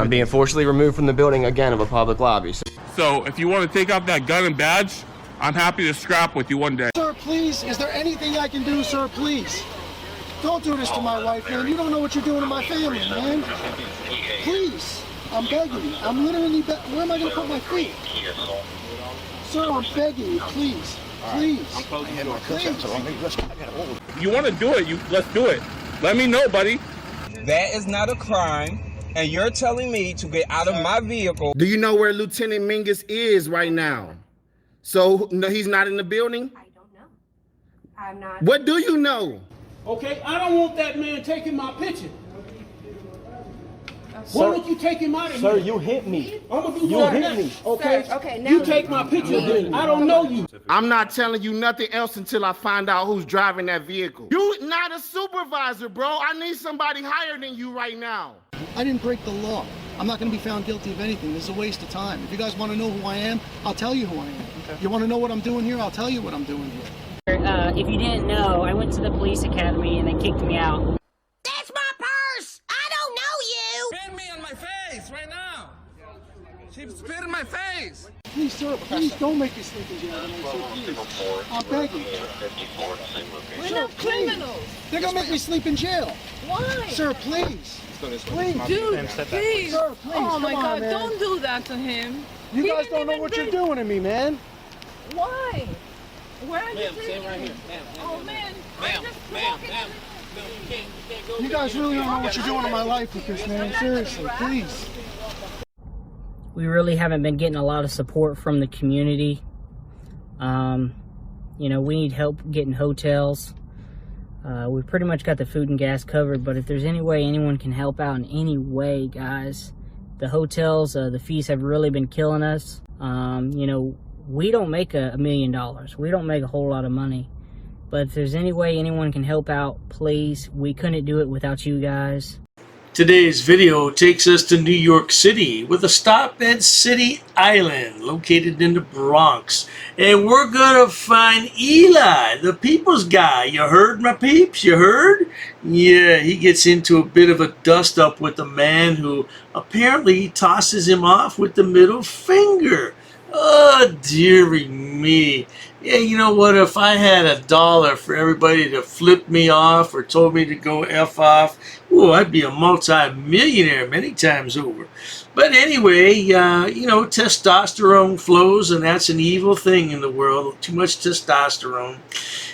I'm being forcibly removed from the building again of a public lobby. So if you want to take out that gun and badge, I'm happy to scrap with you one day. Sir, please, is there anything I can do, sir, please? Don't do this to my wife, man. You don't know what you're doing to my family, man. Please, I'm begging you. I'm literally where am I going to put my feet? Sir, I'm begging you, please. Please. Please. You want to do it, let's do it. Let me know, buddy. That is not a crime, and you're telling me to get out of my vehicle. Do you know where Lieutenant Mingus is right now? So, no, he's not in the building? I don't know. I'm not. What do you know? Okay, I don't want that man taking my picture. Why don't you take him out of here? Sir, you hit me. I'm gonna do You that hit next, me. okay? Sir, okay, now you take my picture then. I don't know you. I'm not telling you nothing else until I find out who's driving that vehicle. You not a supervisor, bro. I need somebody higher than you right now. I didn't break the law. I'm not going to be found guilty of anything. This is a waste of time. If you guys want to know who I am, I'll tell you who I am. Okay. You want to know what I'm doing here? I'll tell you what I'm doing here. If you didn't know, I went to the police academy and they kicked me out. That's my purse! I don't know you! Spit me on my face right now. She spit in my face. Please, sir, please don't make me sleep in jail tonight, sir, please. I'm begging. We're not criminals. They're going to make me sleep in jail. Why? Sir, please. Please. Dude, please. Sir, please. Oh my Come on, God, man. don't do that to him. You He guys didn't don't know even what bring- you're doing to me, man. Why? Where are you Ma'am, taking stand right me? here. Ma'am, Oh man, ma'am, I'm just ma'am, walking. ma'am. No, you can't go. You guys really don't know what you're doing in my life with this, man. Seriously, please. We really haven't been getting a lot of support from the community. You know, we need help getting hotels. We pretty much got the food and gas covered, but if there's any way anyone can help out in any way, guys, the hotels, the fees have really been killing us. You know, we don't make $1 million. We don't make a whole lot of money. But if there's any way anyone can help out, please. We couldn't do it without you guys. Today's video takes us to New York City with a stop at City Island, located in the Bronx. And we're gonna find Eli, the people's guy. You heard, my peeps? You heard? Yeah, he gets into a bit of a dust-up with a man who apparently tosses him off with the middle finger. Oh, dearie me. Yeah, you know what? If I had $1 for everybody to flip me off or told me to go F off, ooh, I'd be a multi-millionaire many times over. But anyway, you know, testosterone flows, and that's an evil thing in the world. Too much testosterone.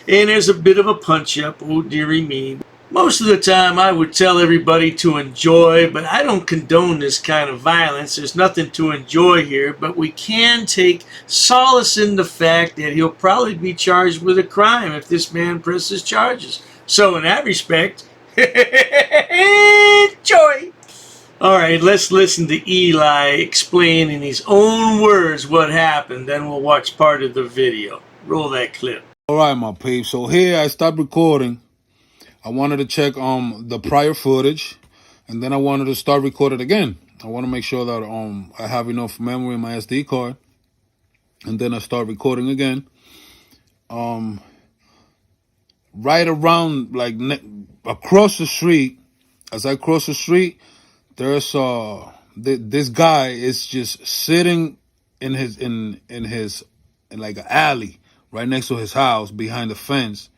And there's a bit of a punch-up. Oh, dearie me. Most of the time I would tell everybody to enjoy, but I don't condone this kind of violence. There's nothing to enjoy here, but we can take solace in the fact that he'll probably be charged with a crime if this man presses charges. So in that respect, enjoy! Alright, let's listen to Eli explain in his own words what happened, then we'll watch part of the video. Roll that clip. Alright, my peeps, so here I stopped recording. I wanted to check the prior footage, and then I wanted to start recording again. I want to make sure that I have enough memory in my SD card, and then I start recording again. Right around, like, across the street, as I cross the street, there's this guy is just sitting in like an alley right next to his house behind the fence.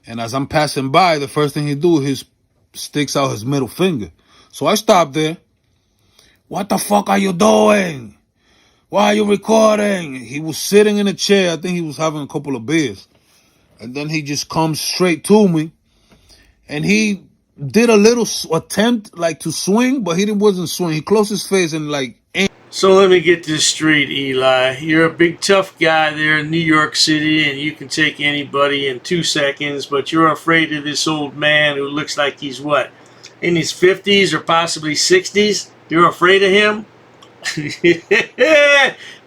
And as I'm passing by, the first thing he do is sticks out his middle finger. So I stopped there. What the fuck are you doing? Why are you recording? He was sitting in a chair. I think he was having a couple of beers. And then he just comes straight to me. And he did a little attempt like to swing, but he wasn't swing. He closed his face and like... So let me get this straight, Eli. You're a big tough guy there in New York City, and you can take anybody in 2 seconds, but you're afraid of this old man who looks like he's, what, in his 50s or possibly 60s? You're afraid of him?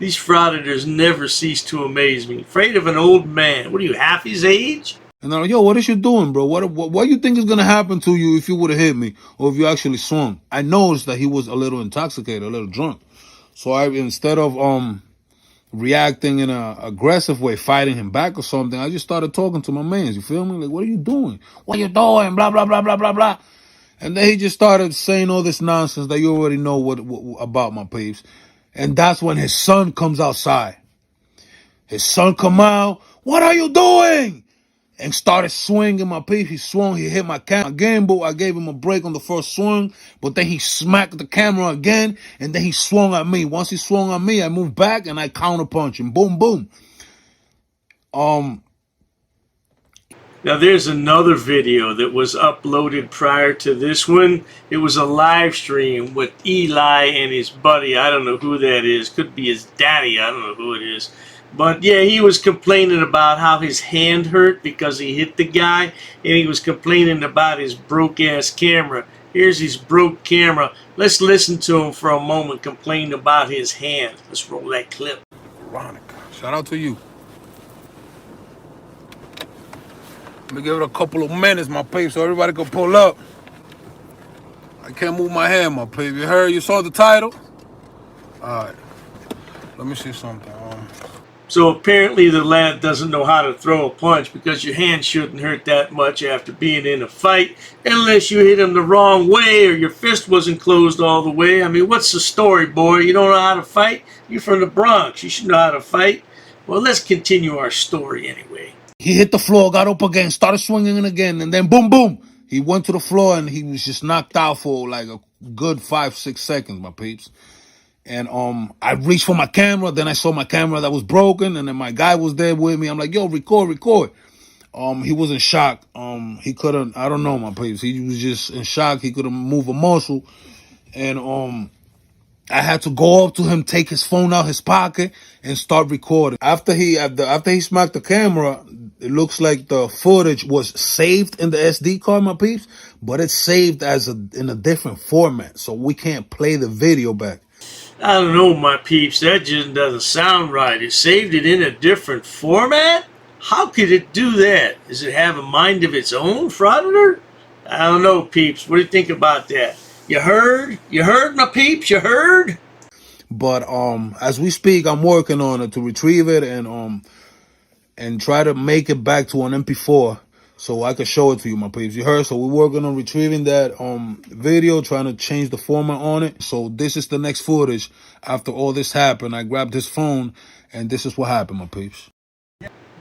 These frauditors never cease to amaze me. Afraid of an old man. What are you, half his age? And I'm like, yo, what is you doing, bro? What do you think is going to happen to you if you would have hit me or if you actually swung? I noticed that he was a little intoxicated, a little drunk. So instead of reacting in an aggressive way, fighting him back or something, I just started talking to my mans. You feel me? Like, what are you doing? What are you doing? Blah, blah, blah, blah, blah, blah. And then he just started saying all this nonsense that you already know what about, my peeps. And that's when his son comes outside. His son come out. What are you doing? And started swinging, my peeps. He swung. He hit my gimbal. I gave him a break on the first swing. But then he smacked the camera again. And then he swung at me. Once he swung at me, I moved back and I counterpunched him. Boom, boom. Now there's another video that was uploaded prior to this one. It was a live stream with Eli and his buddy. I don't know who that is. Could be his daddy. I don't know who it is. But yeah, he was complaining about how his hand hurt because he hit the guy. And he was complaining about his broke-ass camera. Here's his broke camera. Let's listen to him for a moment complain about his hand. Let's roll that clip. Veronica, shout out to you. Let me give it a couple of minutes, my peeps, so everybody can pull up. I can't move my hand, my peep. You heard? You saw the title? All right. Let me see something. So apparently the lad doesn't know how to throw a punch because your hand shouldn't hurt that much after being in a fight unless you hit him the wrong way or your fist wasn't closed all the way. I mean, what's the story, boy? You don't know how to fight? You're from the Bronx. You should know how to fight. Well, let's continue our story anyway. He hit the floor, got up again, started swinging again, and then boom, boom. He went to the floor and he was just knocked out for like a good 5-6 seconds, my peeps. And I reached for my camera, then I saw my camera that was broken, and then my guy was there with me. I'm like, yo, record. He was in shock. He couldn't, I don't know, my peeps. He was just in shock. He couldn't move a muscle. And I had to go up to him, take his phone out his pocket, and start recording. After he smacked the camera, it looks like the footage was saved in the SD card, my peeps, but it's saved in a different format, so we can't play the video back. I don't know, my peeps. That just doesn't sound right. It saved it in a different format? How could it do that? Does it have a mind of its own, Frauditor? I don't know, peeps. What do you think about that? You heard? You heard, my peeps? You heard? But as we speak, I'm working on it to retrieve it and try to make it back to an MP4 so I can show it to you, my peeps. You heard? So we're working on retrieving that video, trying to change the format on it. So this is the next footage after all this happened. I grabbed his phone, and this is what happened, my peeps.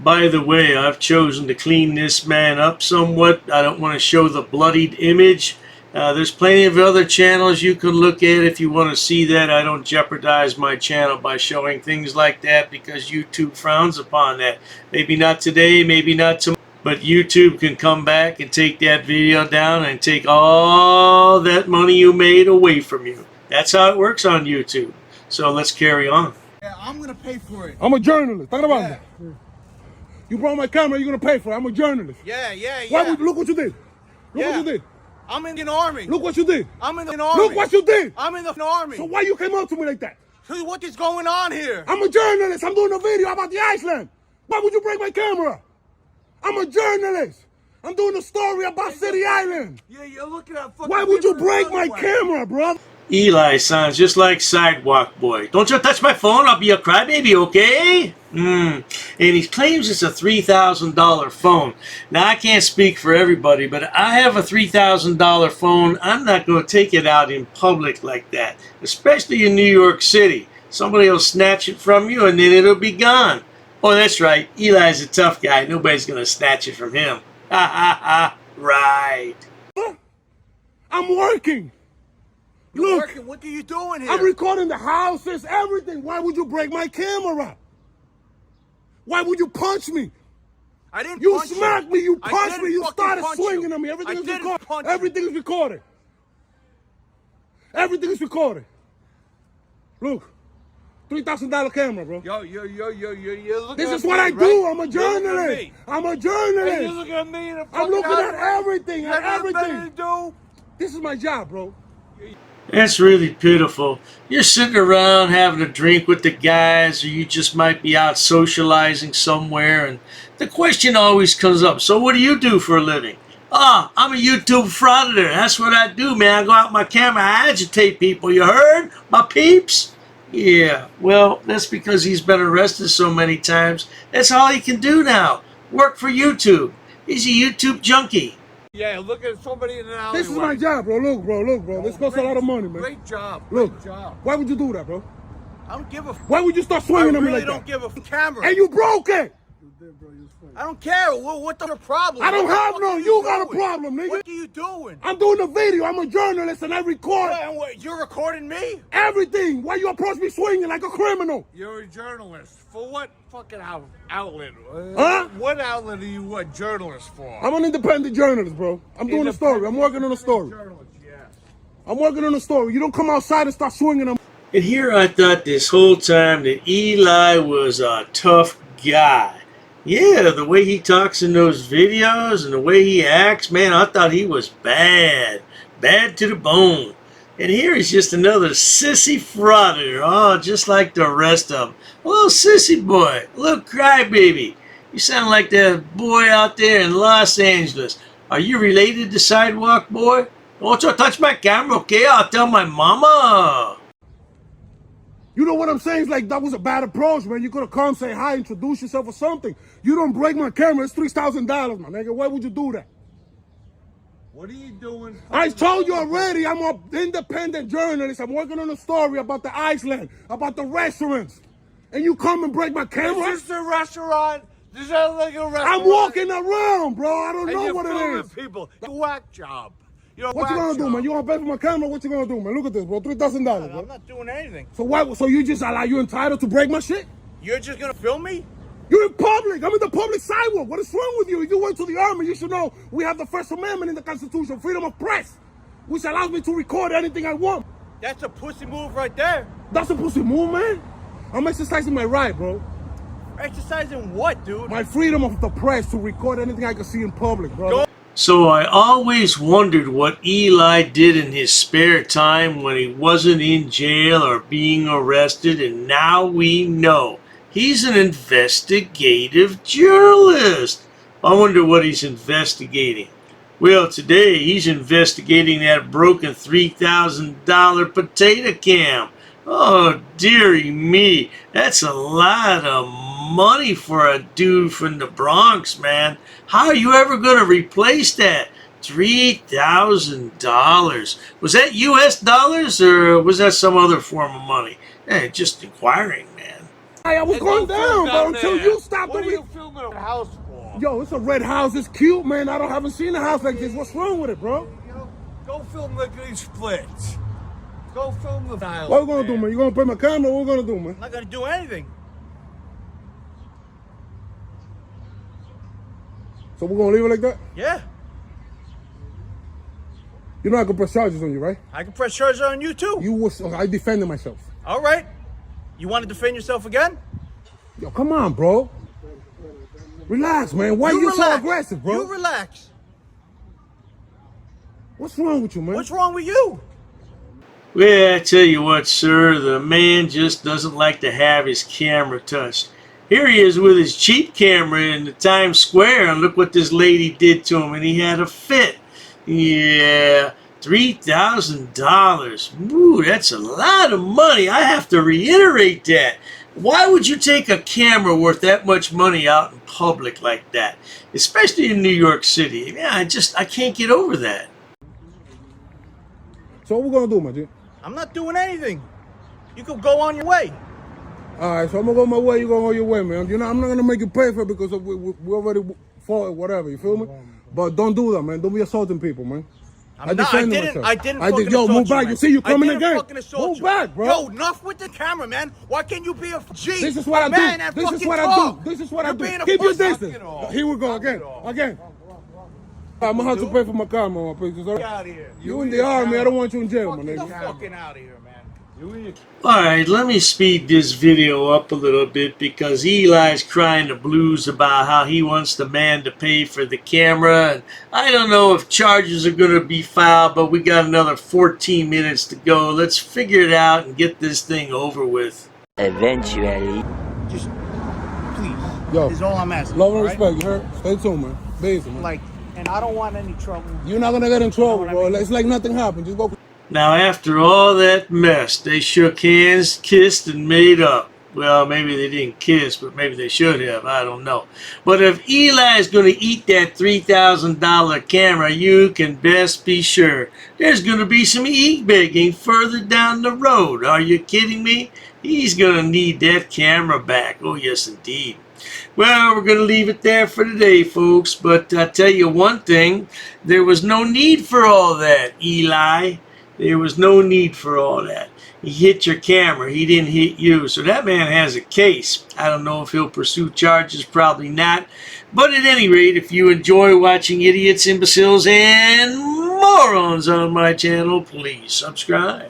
By the way, I've chosen to clean this man up somewhat. I don't want to show the bloodied image. There's plenty of other channels you can look at if you want to see that. I don't jeopardize my channel by showing things like that because YouTube frowns upon that. Maybe not today, maybe not tomorrow. But YouTube can come back and take that video down and take all that money you made away from you. That's how it works on YouTube. So let's carry on. Yeah, I'm gonna pay for it. I'm a journalist. Talk about that. You brought my camera, you're gonna pay for it. I'm a journalist. Yeah. Look what you did. Look what you did. I'm in the army. Look what you did. I'm in the army. Look what you did. I'm in the army. So why you came up to me like that? So what is going on here? I'm a journalist. I'm doing a video about the Iceland. Why would you break my camera? I'm a journalist. I'm doing a story about City Island. Yeah, you're looking at fucking. Why would you break my camera, bro? Eli sounds just like Sidewalk Boy. Don't you touch my phone, I'll be a crybaby, okay? And he claims it's a $3,000 phone. Now, I can't speak for everybody, but I have a $3,000 phone. I'm not going to take it out in public like that, especially in New York City. Somebody will snatch it from you, and then it'll be gone. Oh, that's right. Eli's a tough guy. Nobody's going to snatch it from him. Ha, ha, ha. Right. I'm working. Look, What are you doing here? I'm recording the houses, everything. Why would you break my camera? Why would you punch me? I didn't. You punch smacked me. You I punched didn't me. You fucking started punch swinging you. at me. Everything I is didn't recorded. punch you. Everything is recorded. Everything is recorded. Look, $3,000 camera, bro. Yo, you're looking. This at is what me, I do. right? I'm a You're looking at journalist. me. I'm a Hey, journalist. you're looking at me. I'm looking at everything. You At got nothing better everything. to do? This is my job, bro. That's really pitiful. You're sitting around having a drink with the guys, or you just might be out socializing somewhere, and the question always comes up, so what do you do for a living? I'm a YouTube frauditor. That's what I do, man. I go out with my camera, I agitate people. You heard? My peeps? Yeah, well, that's because he's been arrested so many times. That's all he can do now. Work for YouTube. He's a YouTube junkie. Yeah, look at somebody in an alleyway. This is my job, bro. Look, bro. This costs a lot of money, man. Great job. Look, why would you do that, bro? I don't give a Why would you start swinging at me like that? I really don't give a camera. And you broke it! I don't care. What's the problem? I don't have none. You got a problem, nigga. What are you doing? I'm doing a video. I'm a journalist and I record. What, you're recording me? Everything. Why you approach me swinging like a criminal? You're a journalist. For what fucking outlet? Huh? What outlet are you a journalist for? I'm an independent journalist, bro. I'm doing a story. I'm working on a story. I'm working on a story. You don't come outside and start swinging them. And here I thought this whole time that Eli was a tough guy. Yeah, the way he talks in those videos and the way he acts, man, I thought he was bad. Bad to the bone. And here he's just another sissy frauditor. Oh, just like the rest of them. A little sissy boy. A little crybaby. You sound like that boy out there in Los Angeles. Are you related to Sidewalk Boy? Don't you touch my camera, okay? I'll tell my mama. You know what I'm saying? It's like that was a bad approach, man. You could have come, say hi, introduce yourself or something. You don't break my camera. It's $3,000, my nigga. Why would you do that? What are you doing? I told you already. I'm an independent journalist. I'm working on a story about the Iceland, about the restaurants. And you come and break my camera? Is this a restaurant? Does that look like a restaurant? I'm walking around, bro. I don't know what it is. People. It's a whack job. What you gonna do, man? You wanna pay for my camera? What you gonna do, man? Look at this, bro. $3,000, bro. I'm not doing anything. So why? So you just allow you entitled to break my shit? You're just gonna film me? You're in public. I'm in the public sidewalk. What is wrong with you? If you went to the army, you should know we have the First Amendment in the Constitution, freedom of press, which allows me to record anything I want. That's a pussy move right there. That's a pussy move, man. I'm exercising my right, bro. Exercising what, dude? My freedom of the press to record anything I can see in public, bro. So I always wondered what Eli did in his spare time when he wasn't in jail or being arrested, and now we know. He's an investigative journalist. I wonder what he's investigating. Well, today he's investigating that broken $3,000 potato cam. Oh, dearie me. That's a lot of money for a dude from the Bronx, man. How are you ever going to replace that? $3,000. Was that U.S. dollars or was that some other form of money? Just inquiring, man. I was going down, bro, until you stopped. What are you filming a house for? Yo, it's a red house. It's cute, man. Haven't seen a house like this. What's wrong with it, bro? Go film lickety splits. Go film the dialogue. What we gonna do, man? You gonna put my camera? What we gonna do, man? I'm not gonna do anything. So we're gonna leave it like that? Yeah. You know I can press charges on you, right? I can press charges on you too. I defended myself. All right. You want to defend yourself again? Yo, come on, bro. Relax, man. Why you so aggressive, bro? You relax. What's wrong with you, man? What's wrong with you? Well, I tell you what, sir, the man just doesn't like to have his camera touched. Here he is with his cheap camera in the Times Square, and look what this lady did to him, and he had a fit. Yeah, $3,000. Ooh, that's a lot of money. I have to reiterate that. Why would you take a camera worth that much money out in public like that? Especially in New York City. Yeah, I can't get over that. So what we gonna do, my G? I'm not doing anything. You can go on your way. All right, so I'm gonna go my way. You gonna go your way, man. You know, I'm not gonna make you pay for it because we already fought, whatever. You feel me? But don't do that, man. Don't be assaulting people, man. I didn't fucking Yo, move back. Man. You see, you coming again. Move back, bro. Yo, enough with the camera, man. Why can't you be a G? This is what I do. This is what I do. This is what I do. Keep your distance. Here we go again. I'm gonna have to pay for my car, man. Get out of here. You in the army. I don't want you in jail, my Get the nigga. fucking out of here, man. Alright, let me speed this video up a little bit because Eli's crying the blues about how he wants the man to pay for the camera. And I don't know if charges are going to be filed, but we got another 14 minutes to go. Let's figure it out and get this thing over with. Eventually. Just, please. Yo, is all I'm asking. Love and respect, you heard? Stay tuned, man. Busy, man. Like, and I don't want any trouble. You're not going to get in trouble, bro. It's like nothing happened. Just go. Now, after all that mess, they shook hands, kissed, and made up. Well, maybe they didn't kiss, but maybe they should have. I don't know. But if Eli's going to eat that $3,000 camera, you can best be sure there's going to be some e-begging further down the road. Are you kidding me? He's going to need that camera back. Oh, yes, indeed. Well, we're going to leave it there for today, folks. But I'll tell you one thing. There was no need for all that, Eli. There was no need for all that. He hit your camera. He didn't hit you. So that man has a case. I don't know if he'll pursue charges. Probably not. But at any rate, if you enjoy watching idiots, imbeciles, and morons on my channel, please subscribe.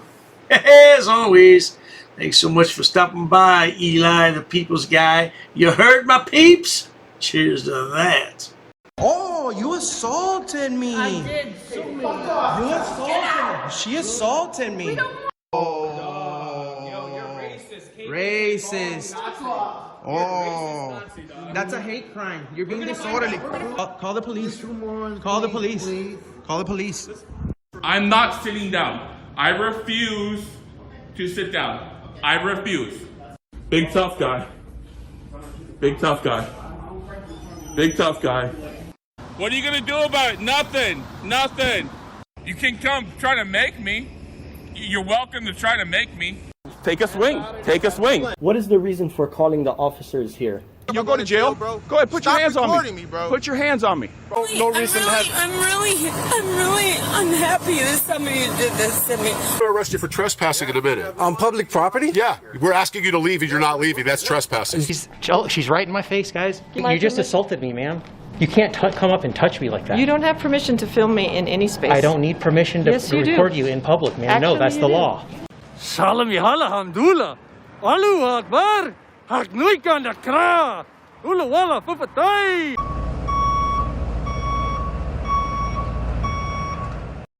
As always, thanks so much for stopping by, Eli, the people's guy. You heard my peeps? Cheers to that. Oh, you assaulted me. I did. You assaulted me. She assaulted me. Racist. Oh, that's a hate crime. You're being disorderly. Call the police. Call the police. Call the police. I'm not sitting down. I refuse to sit down. I refuse. Big tough guy. Big tough guy. Big tough guy. What are you gonna do about it? Nothing. Nothing. You can come try to make me. You're welcome to try to make me. Take a swing. Take a swing. What is the reason for calling the officers here? You'll go to jail. Go ahead. Put your hands on me. Put your hands on me. No reason to have. I'm really unhappy that somebody did this to me. We'll arrest you for trespassing in a minute. On public property? Yeah, we're asking you to leave and you're not leaving. That's trespassing. She's right in my face, guys. You just assaulted me, ma'am. You can't come up and touch me like that. You don't have permission to film me in any space. I don't need permission to Yes, you do. record you in public, ma'am. No, Actually, that's you the do. law. Salam yahala hamdullah. Allahu Akbar. Haknuikan akra. Ula wala papatay.